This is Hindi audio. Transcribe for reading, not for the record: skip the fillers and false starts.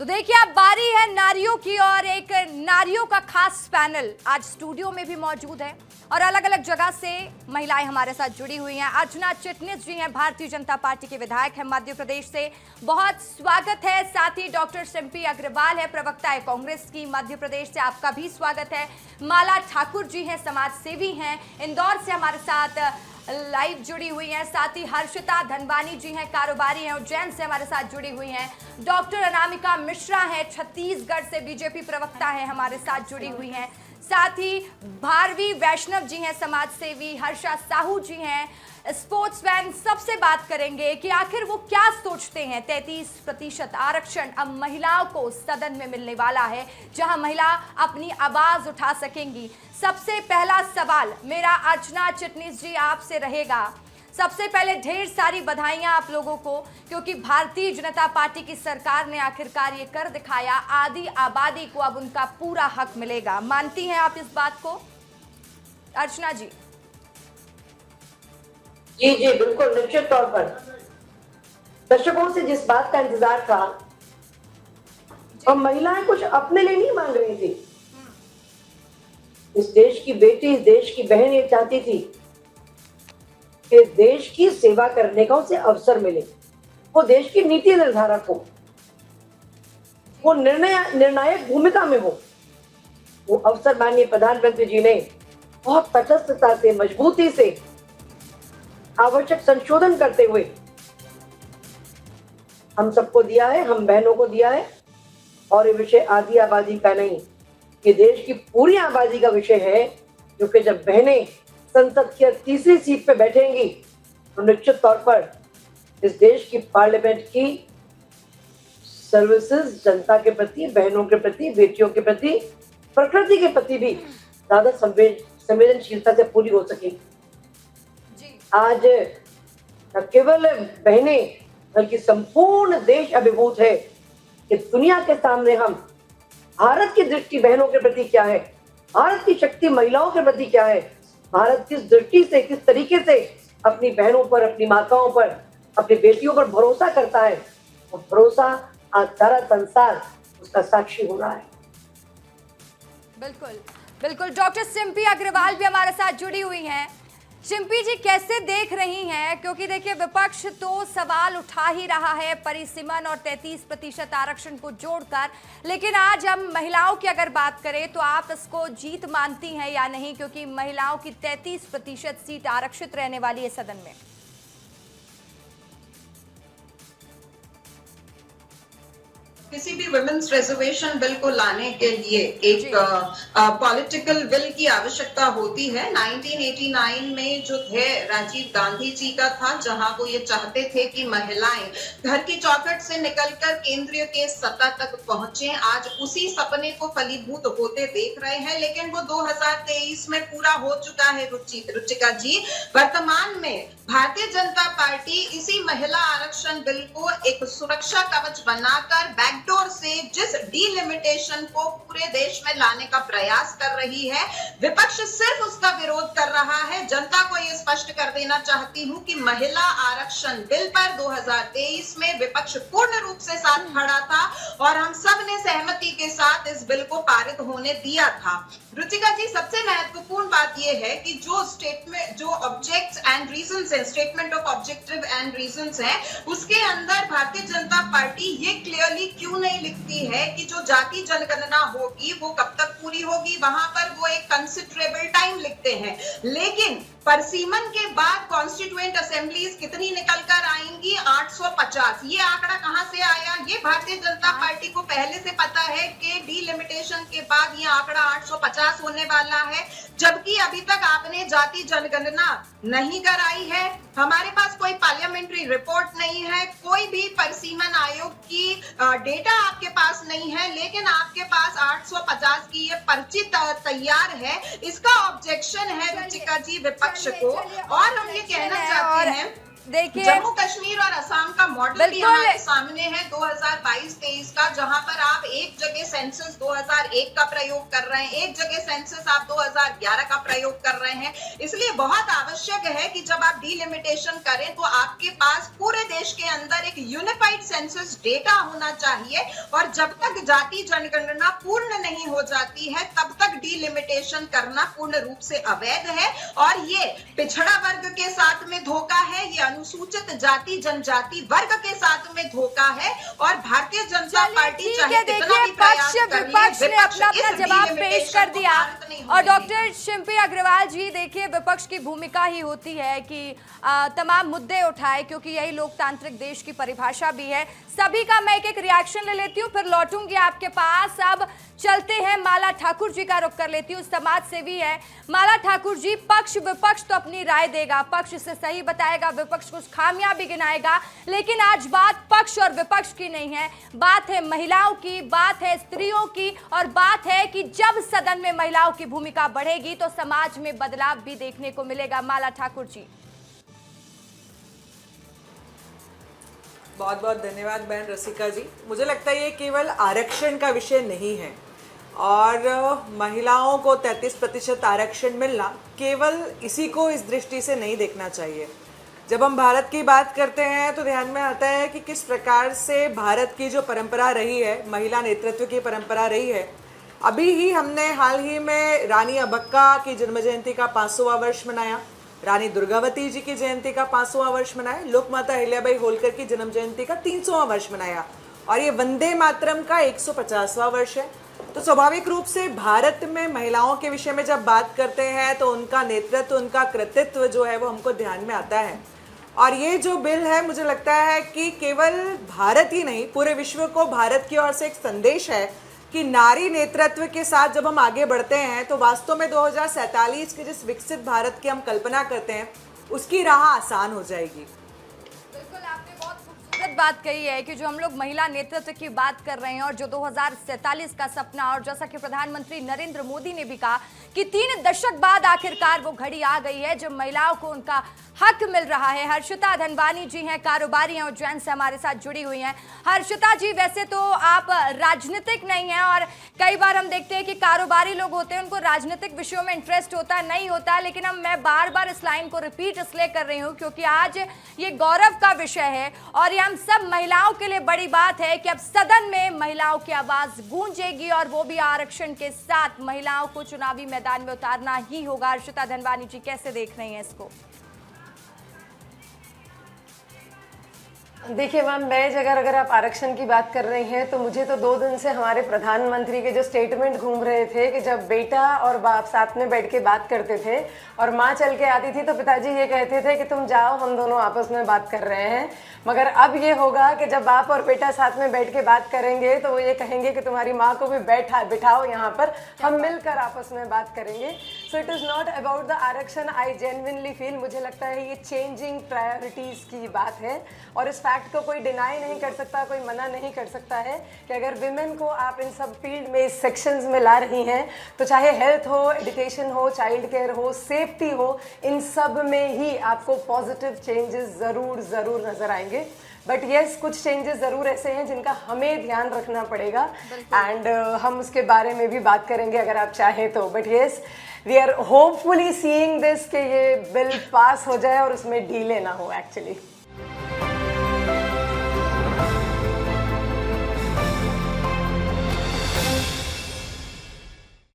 तो देखिए अब बारी है नारियों की और एक नारियों का खास पैनल आज स्टूडियो में भी मौजूद है और अलग अलग जगह से महिलाएं हमारे साथ जुड़ी हुई हैं। अर्चना चिटनिस जी हैं, भारतीय जनता पार्टी के विधायक हैं मध्य प्रदेश से, बहुत स्वागत है। साथ ही डॉक्टर सिम्पी अग्रवाल है, प्रवक्ता है कांग्रेस की मध्य प्रदेश से, आपका भी स्वागत है। माला ठाकुर जी हैं, समाज सेवी हैं, इंदौर से हमारे साथ लाइव जुड़ी हुई हैं। साथ ही हर्षिता धनवानी जी हैं, कारोबारी हैं, उज्जैन से हमारे साथ जुड़ी हुई हैं। डॉक्टर अनामिका मिश्रा हैं, छत्तीसगढ़ से बीजेपी प्रवक्ता हैं, हमारे साथ जुड़ी हुई हैं। साथ ही भारवी वैष्णव जी हैं, समाज सेवी, हर्षा साहू जी हैं, स्पोर्ट्समैन। सबसे बात करेंगे कि आखिर वो क्या सोचते हैं। 33% आरक्षण अब महिलाओं को सदन में मिलने वाला है, जहां महिला अपनी आवाज उठा सकेंगी। सबसे पहला सवाल मेरा अर्चना चिटनिस जी आपसे रहेगा। सबसे पहले ढेर सारी बधाइयां आप लोगों को, क्योंकि भारतीय जनता पार्टी की सरकार ने आखिरकार ये कर दिखाया, आधी आबादी को अब उनका पूरा हक मिलेगा। मानती हैं आप इस बात को अर्चना जी? जी जी बिल्कुल, निश्चित तौर पर दर्शकों से जिस बात का इंतजार था, और महिलाएं कुछ अपने लिए नहीं मांग रही थी। इस देश की बेटी, इस देश की बहन ये चाहती थी कि देश की सेवा करने का उसे अवसर मिले, वो देश की नीति निर्धारक हो, वो निर्णायक भूमिका में हो। वो अवसर माननीय प्रधानमंत्री जी ने बहुत तटस्थता से, मजबूती से, आवश्यक संशोधन करते हुए हम सबको दिया है, हम बहनों को दिया है। और ये विषय आधी आबादी का नहीं, ये देश की पूरी आबादी का विषय है, क्योंकि जब बहनें संसद की तीसरी सीट पे बैठेंगी तो निश्चित तौर पर इस देश की पार्लियामेंट की सर्विसेज जनता के प्रति, बहनों के प्रति, बेटियों के प्रति, प्रकृति के प्रति भी ज्यादा संवेदनशीलता से पूरी हो सकेगी। आज न केवल बहनें बल्कि संपूर्ण देश अभिभूत है कि दुनिया के सामने हम भारत की दृष्टि बहनों के प्रति क्या है, भारत की शक्ति महिलाओं के प्रति क्या है, भारत किस दृष्टि से, किस तरीके से अपनी बहनों पर, अपनी माताओं पर, अपनी बेटियों पर भरोसा करता है। और भरोसा आज सारा संसार उसका साक्षी हो रहा है। बिल्कुल बिल्कुल। डॉक्टर सिम्पी अग्रवाल भी हमारे साथ जुड़ी हुई हैं। सिम्पी जी कैसे देख रही हैं, क्योंकि देखिए विपक्ष तो सवाल उठा ही रहा है परिसीमन और 33% आरक्षण को जोड़कर, लेकिन आज हम महिलाओं की अगर बात करें तो आप इसको जीत मानती हैं या नहीं, क्योंकि महिलाओं की 33% सीट आरक्षित रहने वाली है सदन में? किसी भी वुमेन्स रिजर्वेशन बिल को लाने के लिए एक पॉलिटिकल विल की आवश्यकता होती है। 1989 में जो थे राजीव गांधी जी का था, जहां वो ये चाहते थे कि महिलाएं घर की चौखट से निकलकर केंद्रीय के सत्ता तक पहुंचे। आज उसी सपने को फलीभूत होते देख रहे हैं, लेकिन वो 2023 में पूरा हो चुका है। रुचिका जी, वर्तमान में भारतीय जनता पार्टी इसी महिला आरक्षण बिल को एक सुरक्षा कवच बनाकर बैकडोर से जिस डीलिमिटेशन को पूरे देश में लाने का प्रयास कर रही है, विपक्ष सिर्फ उसका विरोध कर रहा है। जनता को यह स्पष्ट कर देना चाहती हूं कि महिला आरक्षण बिल पर 2023 में विपक्ष पूर्ण रूप से साथ खड़ा था और हम सब ने सहमति के साथ इस बिल को पारित होने दिया था। रुचिका जी, सबसे महत्वपूर्ण बात यह है कि जो ऑब्जेक्ट्स एंड रीजंस है, statement of objective and reasons है, उसके अंदर भारतीय जनता पार्टी ये क्लियरली क्यों नहीं लिखती है कि जो जाति जनगणना होगी वो कब तक पूरी होगी। वहां पर वो एक कंसिडरेबल टाइम लिखते हैं, लेकिन परसीमन के बाद कॉन्स्टिट्यूएंट असेंबलीज कितनी निकल कर आएंगी? 850। ये आंकड़ा कहां से आया? ये भारतीय जनता पार्टी को पहले से पता है कि डीलिमिटेशन के बाद ये आंकड़ा 850 होने वाला है, जबकि अभी तक आपने जाति जनगणना नहीं कराई है। हमारे पास कोई पार्लियामेंट्री रिपोर्ट नहीं है, कोई भी परसीमन आयोग की डेटा आपके पास नहीं है, लेकिन आपके पास 850 की ये पर्ची तैयार है। इसका ऑब्जेक्शन है रुचिका जी विपक्ष को। और हम ये कहना चाहते हैं, देखिए जम्मू कश्मीर और असम का मॉडल भी हमारे सामने है 2022-23 का, जहां पर आप एक जगह सेंसस 2001 का प्रयोग कर रहे हैं, एक जगह सेंसस आप 2011 का प्रयोग कर रहे हैं। इसलिए बहुत आवश्यक है कि जब आप डिलिमिटेशन करें तो आपके पास पूरे देश के अंदर एक यूनिफाइड सेंसस डेटा होना चाहिए, और जब तक जाति जनगणना पूर्ण नहीं हो जाती है तब तक डिलिमिटेशन करना पूर्ण रूप से अवैध है। और ये पिछड़ा वर्ग के साथ में धोखा है, ये अनुसूचित जाति जनजाति वर्ग के साथ में धोखा है। और भारतीय जनता पार्टी चाहे कितना भी प्रयास कर ले, विपक्ष ने अपना इस जवाब पेश delimitation कर को दिया। भारत नहीं और होने डॉक्टर शिल्पी अग्रवाल जी, देखिए विपक्ष की भूमिका ही होती है कि तमाम मुद्दे उठाए, क्योंकि यही लोकतांत्रिक देश की परिभाषा भी है। सभी का मैं एक एक रिएक्शन ले लेती हूँ, फिर लौटूंगी आपके पास। अब चलते हैं, माला ठाकुर जी का रुख कर लेती हूँ, समाज सेवी है माला ठाकुर जी। पक्ष विपक्ष तो अपनी राय देगा, पक्ष इसे सही बताएगा, विपक्ष कुछ खामियां भी गिनाएगा, लेकिन आज बात पक्ष और विपक्ष की नहीं है, बात है महिलाओं की, बात है स्त्रियों की, और बात है कि जब सदन में महिलाओं की भूमिका बढ़ेगी तो समाज में बदलाव भी देखने को मिलेगा। माला ठाकुर जी। बहुत बहुत धन्यवाद बहन रसिका जी। मुझे लगता है ये केवल आरक्षण का विषय नहीं है, और महिलाओं को 33% आरक्षण मिलना केवल इसी को इस दृष्टि से नहीं देखना चाहिए। जब हम भारत की बात करते हैं तो ध्यान में आता है कि किस प्रकार से भारत की जो परंपरा रही है, महिला नेतृत्व की परंपरा रही है। अभी ही हमने हाल ही में रानी अब्बक्का की जन्म जयंती का 500वां वर्ष मनाया, रानी दुर्गावती जी की जयंती का 500वां वर्ष मनाया, लोकमाता अहिल्याबाई होलकर की जन्म जयंती का 300वां वर्ष मनाया, और ये वंदे मातरम का 150वां वर्ष है। तो स्वाभाविक रूप से भारत में महिलाओं के विषय में जब बात करते हैं तो उनका नेतृत्व, उनका कृतित्व जो है वो हमको ध्यान में आता है। और ये जो बिल है, मुझे लगता है कि केवल भारत ही नहीं, पूरे विश्व को भारत की ओर से एक संदेश है कि नारी नेतृत्व के साथ जब हम आगे बढ़ते हैं तो वास्तव में 2047 के जिस विकसित भारत की हम कल्पना करते हैं उसकी राह आसान हो जाएगी। बिल्कुल, आपने बहुत खूबसूरत बात कही है कि जो हम लोग महिला नेतृत्व की बात कर रहे हैं, और जो 2047 का सपना, और जैसा कि प्रधानमंत्री नरेंद्र मोदी ने भी कहा कि 3 दशक बाद आखिरकार वो घड़ी आ गई है जब महिलाओं को उनका हक मिल रहा है। हर्षिता धनवानी जी हैं, कारोबारी हैं, उज्जैन से हमारे साथ जुड़ी हुई हैं। हर्षिता जी, वैसे तो आप राजनीतिक नहीं हैं, और कई बार हम देखते हैं कि कारोबारी लोग होते हैं, उनको राजनीतिक विषयों में इंटरेस्ट होता है, नहीं होता, लेकिन मैं बार बार इस लाइन को रिपीट इसलिए कर रही हूँ क्योंकि आज ये गौरव का विषय है, और ये हम सब महिलाओं के लिए बड़ी बात है कि अब सदन में महिलाओं की आवाज गूंजेगी, और वो भी आरक्षण के साथ। महिलाओं को चुनावी मैदान में उतारना ही होगा। हर्षिता धनवानी जी, कैसे देख रही हैं इसको? देखिए मैम, मैं अगर आप आरक्षण की बात कर रही हैं तो मुझे तो 2 दिन से हमारे प्रधानमंत्री के जो स्टेटमेंट घूम रहे थे कि जब बेटा और बाप साथ में बैठ के बात करते थे और माँ चल के आती थी तो पिताजी ये कहते थे कि तुम जाओ, हम दोनों आपस में बात कर रहे हैं। मगर अब ये होगा कि जब बाप और बेटा साथ में बैठ के बात करेंगे तो वो ये कहेंगे कि तुम्हारी माँ को भी बिठाओ यहाँ पर, हम मिलकर आपस में बात करेंगे। So it is not about the aarakshan. I genuinely feel, मुझे लगता है ये चेंजिंग प्रायोरिटीज़ की बात है, और इस फैक्ट को कोई डिनाई नहीं कर सकता, कोई मना नहीं कर सकता है कि अगर विमेन को आप इन सब फील्ड में, इस सेक्शंस में ला रही हैं, तो चाहे हेल्थ हो, एजुकेशन हो, चाइल्ड केयर हो, सेफ्टी हो, इन सब में ही आपको पॉजिटिव चेंजेस ज़रूर नज़र आएंगे। बट येस, कुछ चेंजेस ज़रूर ऐसे हैं जिनका हमें ध्यान रखना पड़ेगा, एंड हम उसके बारे में भी बात करेंगे अगर आप चाहें तो। But yes, we are hopefully seeing this कि ये बिल पास हो जाए और उसमें डीले ना हो एक्चुअली।